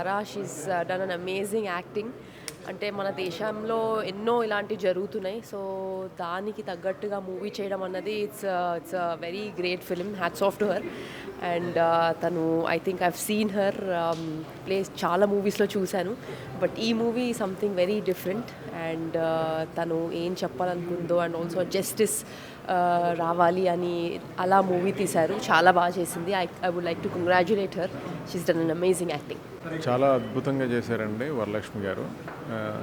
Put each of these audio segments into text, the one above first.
Swara. She's done an amazing acting. అంటే మన దేశంలో ఎన్నో ఇలాంటివి జరుగుతున్నాయి. సో దానికి తగ్గట్టుగా మూవీ చేయడం అన్నది it's very great film. Hats off to her. And తను I think I've seen her place చాలా మూవీస్లో చూశాను. బట్ ఈ movie something very different. And తను ఏం చెప్పాలనుకుందో అండ్ ఆల్సో జస్టిస్ రావాలి అని అలా మూవీ తీశారు. చాలా బాగా చేసింది. I would like to congratulate her. She's done an amazing acting. చాలా అద్భుతంగా చేశారండి వరలక్ష్మి గారు.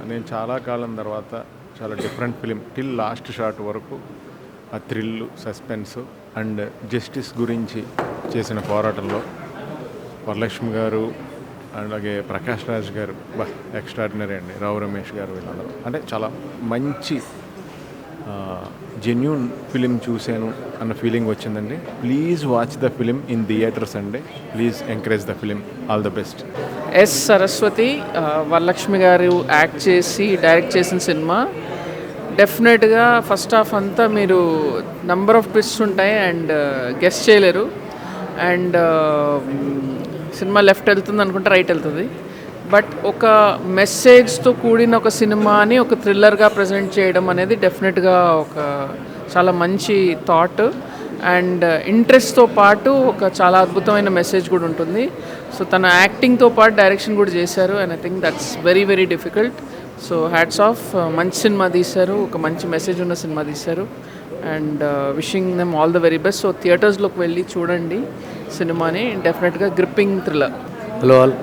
నేను చాలా కాలం తర్వాత చాలా different film till last shot వరకు ఆ థ్రిల్, సస్పెన్స్ అండ్ జస్టిస్ గురించి చేసిన పోరాటంలో వరలక్ష్మి గారు అలాగే ప్రకాష్ రాజ్ గారు ఎక్స్ట్రాడినరీ అండి. రావు రమేష్ గారు వీళ్ళందరూ అంటే చాలా మంచి జెన్యూన్ ఫిలిం చూశాను అన్న ఫీలింగ్ వచ్చిందండి. Please watch the film in theatres అండి. Please encourage the film. All the best. S Saraswathi Varalakshmi గారు యాక్ట్ చేసి డైరెక్ట్ చేసిన సినిమా డెఫినెట్గా ఫస్ట్ హాఫ్ అంతా మీరు నంబర్ ఆఫ్ ట్విస్ట్స్ ఉంటాయి అండ్ గెస్ చేయలేరు. అండ్ సినిమా లెఫ్ట్ వెళ్తుంది అనుకుంటే రైట్ వెళ్తుంది. బట్ ఒక మెసేజ్తో కూడిన ఒక సినిమాని ఒక థ్రిల్లర్గా ప్రజెంట్ చేయడం అనేది డెఫినెట్గా ఒక చాలా మంచి థాట్ అండ్ ఇంట్రెస్ట్తో పాటు ఒక చాలా అద్భుతమైన మెసేజ్ కూడా ఉంటుంది. సో తన యాక్టింగ్తో పాటు డైరెక్షన్ కూడా చేశారు and I think that's very very difficult. So hats off. మంచి సినిమా తీశారు, ఒక మంచి మెసేజ్ ఉన్న సినిమా తీశారు and wishing them all the very best. So థియేటర్స్లోకి వెళ్ళి చూడండి సినిమాని. డెఫినెట్గా గ్రిప్పింగ్ థ్రిల్లర్. Hello all.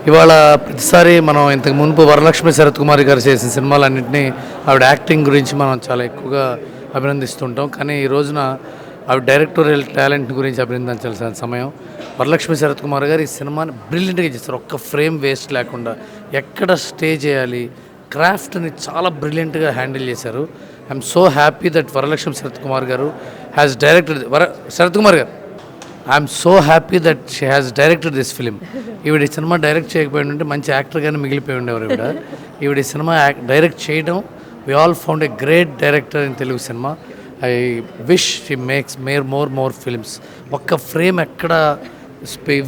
ఇవాళ ప్రతిసారి మనం ఇంతకు మునుపు వరలక్ష్మి శరత్ కుమార్ గారు చేసిన సినిమాలన్నింటినీ ఆవిడ యాక్టింగ్ గురించి మనం చాలా ఎక్కువగా అభినందిస్తుంటాం. కానీ ఈ రోజున ఆవిడ డైరెక్టోరియల్ టాలెంట్ గురించి అభినందించాల్సిన సమయం. వరలక్ష్మి శరత్ కుమార్ గారు ఈ సినిమాని బ్రిలియంట్గా చేస్తారు. ఒక్క ఫ్రేమ్ వేస్ట్ లేకుండా ఎక్కడ స్టే చేయాలి, క్రాఫ్ట్ని చాలా బ్రిలియంట్గా హ్యాండిల్ చేశారు. I'm so happy that Varalakshmi Sarath Kumar garu has directed Sarath Kumar garu I'm so happy that she has directed this film. ఈవిడ ఈ సినిమా డైరెక్ట్ చేయకపోయి ఉంటే మంచి యాక్టర్గానే మిగిలిపోయి ఉండేవారు. ఈవిడ ఈ సినిమా డైరెక్ట్ చేయడం, we all found a great director in Telugu cinema. I wish she makes more films. ఒక్క ఫ్రేమ్ ఎక్కడ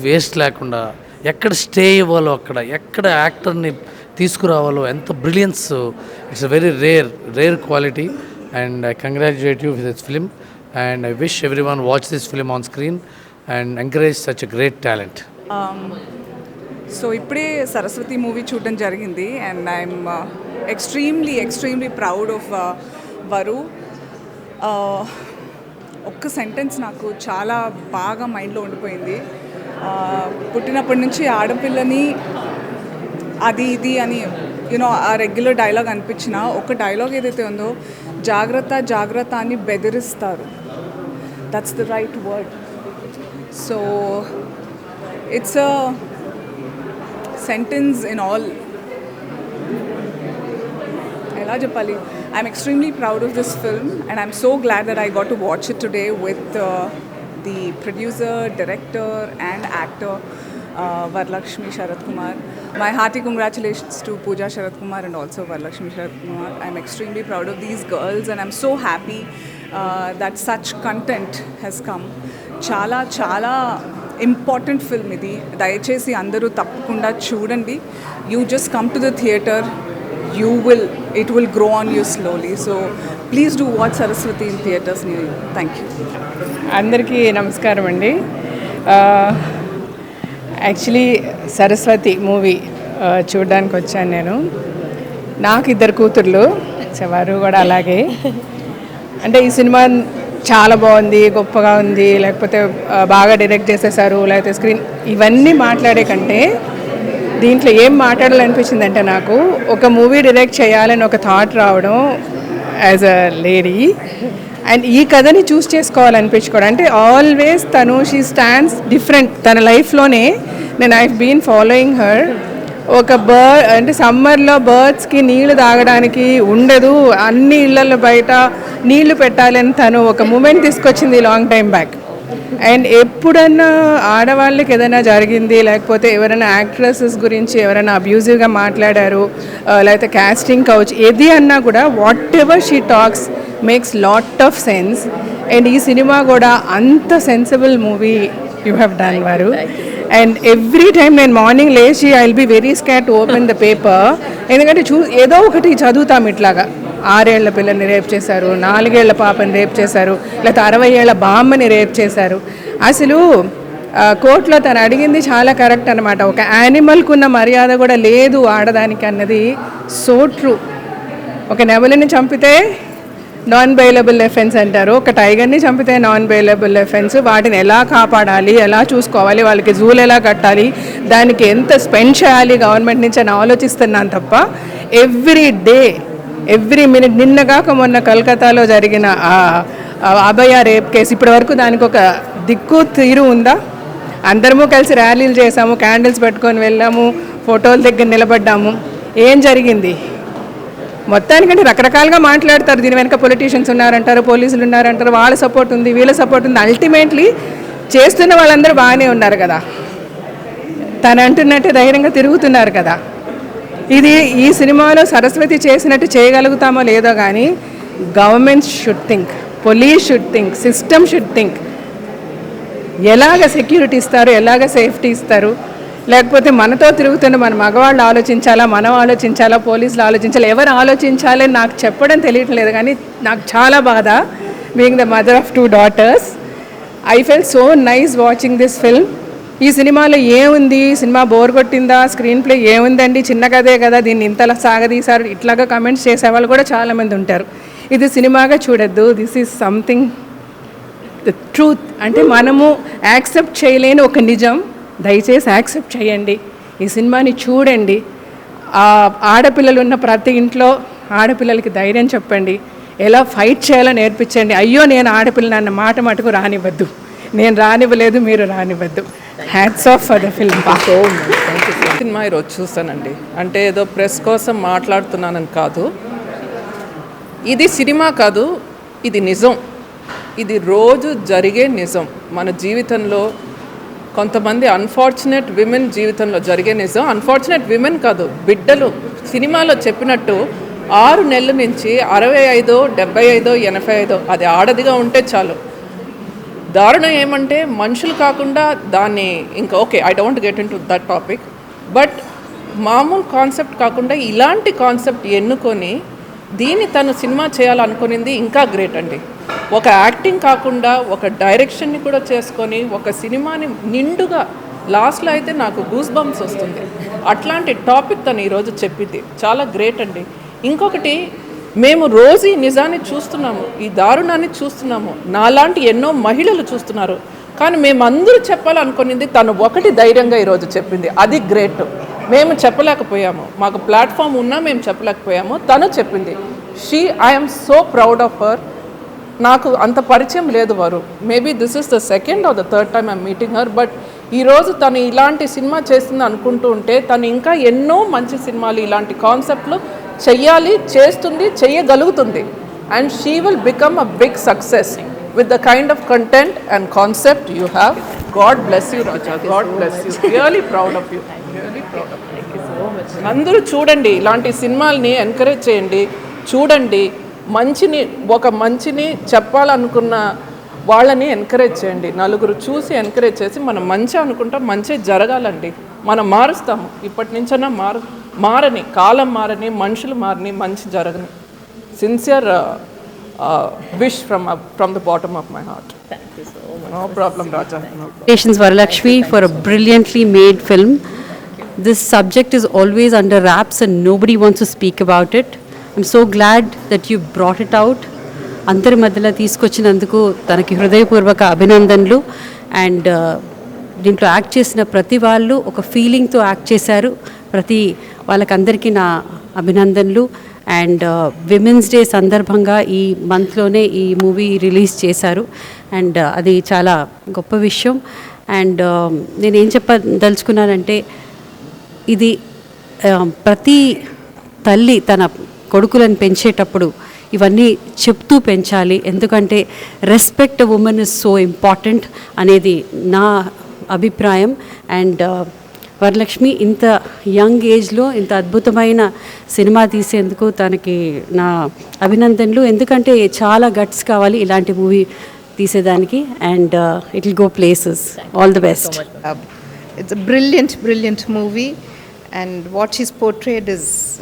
వేస్ట్ లేకుండా, ఎక్కడ స్టే ఇవ్వాలో అక్కడ, ఎక్కడ యాక్టర్ని తీసుకురావాలో, ఎంత brilliance. It's a very rare quality and I congratulate you with this film and I wish everyone watch this film on screen and encourage such a great talent. So ఇప్పుడే Saraswati movie చూడడం జరిగింది and I'm extremely proud of వరు. ఒక్క sentence నాకు చాలా బాగా మైండ్లో ఉండిపోయింది. పుట్టినప్పటి నుంచి ఆడపిల్లని అది ఇది అని ఆ రెగ్యులర్ డైలాగ్ అనిపించిన ఒక డైలాగ్ ఏదైతే ఉందో, జాగ్రత్త అని బెదిరిస్తారు. That's the right word. So it's a sentence in all. ఎలా చెప్పాలి, I'm extremely proud of this film and I'm so glad that I got to watch it today with the producer, director and actor Varalakshmi Sharath Kumar. My hearty congratulations to Pooja Sharath Kumar and also Varalakshmi Sharath Kumar. I'm extremely proud of these girls and I'm so happy that such content has come. Chala important film idi. Dayachesi andaru tappakunda chudandi. You just come to the theatre, it will grow on you slowly. So please do watch Saraswati in theatres near you. Thank you. Andarki namaskaram andi. Actually Saraswati movie చూడడానికి వచ్చాను నేను. నాకు ఇద్దరు కూతుర్లు, వారు కూడా అలాగే. అంటే ఈ సినిమా చాలా బాగుంది, గొప్పగా ఉంది, లేకపోతే బాగా డైరెక్ట్ చేసేసారు, లేకపోతే స్క్రీన్ ఇవన్నీ మాట్లాడే కంటే దీంట్లో ఏం మాట్లాడాలనిపించింది అంటే, నాకు ఒక మూవీ డైరెక్ట్ చేయాలని ఒక థాట్ రావడం యాజ్ అ లేడీ అండ్ ఈ కథని చూస్ చేసుకోవాలనిపించుకోవడం. అంటే ఆల్వేస్ తను షీ స్టాండ్స్ డిఫరెంట్ తన లైఫ్లోనే. నేను ఐ బీన్ ఫాలోయింగ్ హర్. ఒక అంటే సమ్మర్లో బర్డ్స్కి నీళ్లు తాగడానికి ఉండదు, అన్ని ఇళ్లలో బయట నీళ్లు పెట్టాలని తను ఒక మూమెంట్ తీసుకొచ్చింది లాంగ్ టైం బ్యాక్. అండ్ ఎప్పుడన్నా ఆడవాళ్ళకి ఏదైనా జరిగింది, లేకపోతే ఎవరైనా యాక్ట్రెసెస్ గురించి ఎవరైనా అబ్యూజివ్గా మాట్లాడారు, లేకపోతే క్యాస్టింగ్ కౌచ్ ఏది అన్నా కూడా whatever she talks makes lot of sense. And ఈ సినిమా కూడా అంత sensible movie you have done వారు. అండ్ ఎవ్రీ టైం నేను మార్నింగ్ లేచి I will be very scare to open the paper, ఎందుకంటే ఏదో ఒకటి చదువుతాం ఇట్లాగా. 6 ఏళ్ల పిల్లల్ని రేప్ చేశారు, 4 ఏళ్ల పాపని రేప్ చేశారు, లేకపోతే 60 ఏళ్ల బామ్మని రేప్ చేశారు. అసలు కోర్టులో తను అడిగింది చాలా కరెక్ట్ అనమాట. ఒక యానిమల్కు ఉన్న మర్యాద కూడా లేదు ఆడదానికి అన్నది సో ట్రూ. ఒక నెమలిని చంపితే నాన్ బెయిలబుల్ ఎఫెన్స్ అంటారు, ఒక టైగర్ని చంపితే నాన్ బెయిలబుల్ ఎఫెన్స్. వాటిని ఎలా కాపాడాలి, ఎలా చూసుకోవాలి, వాళ్ళకి జూలు ఎలా కట్టాలి, దానికి ఎంత స్పెండ్ చేయాలి గవర్నమెంట్ నుంచి అని ఆలోచిస్తున్నాను తప్ప ఎవ్రీ డే ఎవ్రీ మినిట్. నిన్నగాక మొన్న కలకత్తాలో జరిగిన అభయ రేప్ కేసు, ఇప్పటి వరకు దానికి ఒక దిక్కు తీరు ఉందా? అందరము కలిసి ర్యాలీలు చేసాము, క్యాండిల్స్ పెట్టుకొని వెళ్ళాము, ఫోటోల దగ్గర నిలబడ్డాము. ఏం జరిగింది? మొత్తానికంటే రకరకాలుగా మాట్లాడతారు. దీని వెనక పొలిటీషియన్స్ ఉన్నారంటారు, పోలీసులు ఉన్నారంటారు, వాళ్ళ సపోర్ట్ ఉంది, వీళ్ళ సపోర్ట్ ఉంది. అల్టిమేట్లీ చేస్తున్న వాళ్ళందరూ బాగానే ఉన్నారు కదా, తను అంటున్నట్టే ధైర్యంగా తిరుగుతున్నారు కదా. ఇది ఈ సినిమాలో సరస్వతి చేసినట్టు చేయగలుగుతామో లేదో కానీ government should think, police should think, system should think. ఎలాగ సెక్యూరిటీ ఇస్తారు, ఎలాగ సేఫ్టీ ఇస్తారు? లేకపోతే మనతో తిరుగుతున్న మన మగవాళ్ళు ఆలోచించాలా, మనం ఆలోచించాలా, పోలీసులు ఆలోచించాలా, ఎవరు ఆలోచించాలని నాకు చెప్పడం తెలియట్లేదు. కానీ నాకు చాలా బాధ, being the mother of 2 daughters. I fell so nice watching this film. ఈ సినిమాలో ఏముంది, సినిమా బోర్ కొట్టిందా, స్క్రీన్ ప్లే ఏముందండి, చిన్న కథే కదా, దీన్ని ఇంతలా సాగదీశారు, ఇట్లాగా కమెంట్స్ చేసేవాళ్ళు కూడా చాలామంది ఉంటారు. ఇది సినిమాగా చూడొద్దు, this is something the truth. అంటే మనము యాక్సెప్ట్ చేయలేని ఒక నిజం, దయచేసి యాక్సెప్ట్ చేయండి, ఈ సినిమాని చూడండి. ఆడపిల్లలు ఉన్న ప్రతి ఇంట్లో ఆడపిల్లలకి ధైర్యం చెప్పండి, ఎలా ఫైట్ చేయాలో నేర్పించండి. అయ్యో నేను ఆడపిల్ల అన్న మాట మటుకు రానివ్వద్దు, నేను రానివ్వలేదు, మీరు రానివ్వద్దు. Hats off for the film. సినిమా ఈరోజు చూస్తానండి. అంటే ఏదో ప్రెస్ కోసం మాట్లాడుతున్నానని కాదు, ఇది సినిమా కాదు, ఇది నిజం, ఇది రోజు జరిగే నిజం. మన జీవితంలో కొంతమంది అన్ఫార్చునేట్ విమెన్ జీవితంలో జరిగే నిజం. అన్ఫార్చునేట్ విమెన్ కాదు, బిడ్డలు. సినిమాలో చెప్పినట్టు 6 నెలల నుంచి 65, 75, 85 అది ఆడదిగా ఉంటే చాలు. దారుణం ఏమంటే మనుషులు కాకుండా దాన్ని ఇంకా okay, I don't get in to that topic, but మామూలు కాన్సెప్ట్ కాకుండా ఇలాంటి కాన్సెప్ట్ ఎన్నుకొని దీన్ని తను సినిమా చేయాలనుకునింది ఇంకా గ్రేట్ అండి. ఒక యాక్టింగ్ కాకుండా ఒక డైరెక్షన్ని కూడా చేసుకొని ఒక సినిమాని నిండుగా లాస్ట్లో అయితే నాకు గూస్ బంప్స్ వస్తుంది. అట్లాంటి టాపిక్ తను ఈరోజు చెప్పింది చాలా గ్రేట్ అండి. ఇంకొకటి, మేము రోజు ఈ నిజాన్ని చూస్తున్నాము, ఈ దారుణాన్ని చూస్తున్నాము, నాలాంటి ఎన్నో మహిళలు చూస్తున్నారు. కానీ మేమందరూ చెప్పాలనుకునింది తను ఒకటి ధైర్యంగా ఈరోజు చెప్పింది, అది గ్రేట్. మేము చెప్పలేకపోయాము, మాకు ప్లాట్ఫామ్ ఉన్నా మేము చెప్పలేకపోయాము, తను చెప్పింది. I'm so proud of her. నాకు అంత పరిచయం లేదు వారు, maybe this is the second are the third time I'm meeting her. But ఈరోజు తను ఇలాంటి సినిమా చేస్తుంది అనుకుంటూ ఉంటే తను ఇంకా ఎన్నో మంచి సినిమాలు ఇలాంటి కాన్సెప్ట్లు చెయ్యాలి, చేస్తుంది, చెయ్యగలుగుతుంది. And she will become a big success with the kind of content and concept you have. God bless you, Raja. God bless you. Really proud of you. Really proud of you. Thank you so much. అందరూ చూడండి, ఇలాంటి సినిమాల్ని encourage చేయండి, చూడండి. ఒక మంచిని చెప్పాలనుకున్న వాళ్ళని ఎంకరేజ్ చేయండి. నలుగురు చూసి ఎంకరేజ్ చేసి మనం మంచి అనుకుంటాం, మంచి జరగాలండి. మనం మారుస్తాము. ఇప్పటి నుంచైనా మారని, కాలం మారని, మనుషులు మారని, మంచి జరగని. Sincere wish from the bottom of my heart. Thank you so much. No problem, Raja. Congratulations, Varalakshmi, for a brilliantly made film. This subject is always under wraps and nobody wants to speak about it. I'm so glad that you brought it out. అందరి మధ్యలో తీసుకొచ్చినందుకు తనకి హృదయపూర్వక అభినందనలు. And దీంట్లో act చేసిన ప్రతి వాళ్ళు ఒక ఫీలింగ్తో యాక్ట్ చేశారు. వాళ్ళకందరికీ నా అభినందనలు. అండ్ విమెన్స్ డే సందర్భంగా ఈ మంత్లోనే ఈ మూవీ రిలీజ్ చేశారు. అండ్ అది చాలా గొప్ప విషయం. అండ్ నేనేం చెప్పదలుచుకున్నానంటే, ఇది ప్రతి తల్లి తన కొడుకులను పెంచేటప్పుడు ఇవన్నీ చెప్తూ పెంచాలి. ఎందుకంటే respect women is so important అనేది నా అభిప్రాయం. అండ్ వరలక్ష్మి ఇంత యంగ్ ఏజ్లో ఇంత అద్భుతమైన సినిమా తీసేందుకు తనకి నా అభినందనలు. ఎందుకంటే చాలా గట్స్ కావాలి ఇలాంటి మూవీ తీసేదానికి. And it will go places. All the best. it's a brilliant, brilliant movie, and what she's portrayed is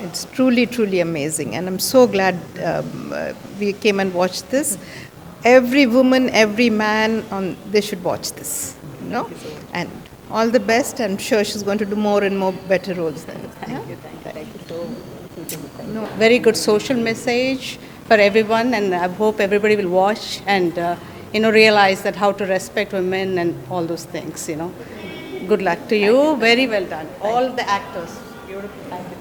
it's truly, truly amazing. And I'm so glad we came and watched this. Every woman, every man, they should watch this. You know, and all the best. I'm sure she's going to do more and more better roles then. Thank you so much. No, very good social message for everyone, and I hope everybody will watch and realize that how to respect women and all those things. Good luck to you. Very well done, all the actors. Beautiful. Thank you.